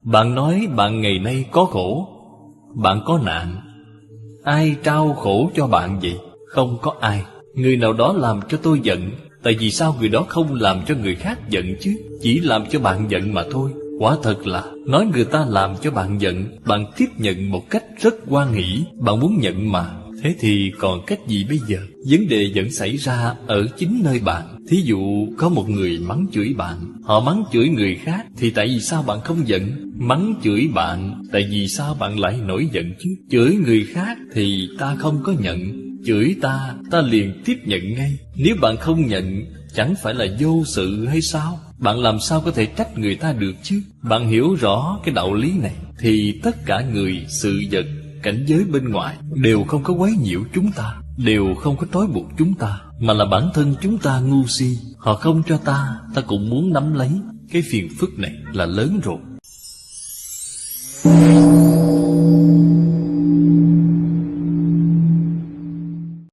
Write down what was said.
Bạn nói bạn ngày nay có khổ, bạn có nạn. Ai trao khổ cho bạn vậy? Không có ai. Người nào đó làm cho tôi giận, tại vì sao người đó không làm cho người khác giận chứ? Chỉ làm cho bạn giận mà thôi. Quả thật là nói người ta làm cho bạn giận, bạn tiếp nhận một cách rất hoan hỷ, bạn muốn nhận mà. Thế thì còn cách gì bây giờ? Vấn đề vẫn xảy ra ở chính nơi bạn. Thí dụ có một người mắng chửi bạn, họ mắng chửi người khác, thì tại vì sao bạn không giận? Mắng chửi bạn, tại vì sao bạn lại nổi giận chứ? Chửi người khác thì ta không có nhận, chửi ta, ta liền tiếp nhận ngay. Nếu bạn không nhận, chẳng phải là vô sự hay sao? Bạn làm sao có thể trách người ta được chứ? Bạn hiểu rõ cái đạo lý này, thì tất cả người, sự vật, cảnh giới bên ngoài đều không có quấy nhiễu chúng ta, đều không có trói buộc chúng ta, mà là bản thân chúng ta ngu si. Họ không cho ta, ta cũng muốn nắm lấy. Cái phiền phức này là lớn rồi.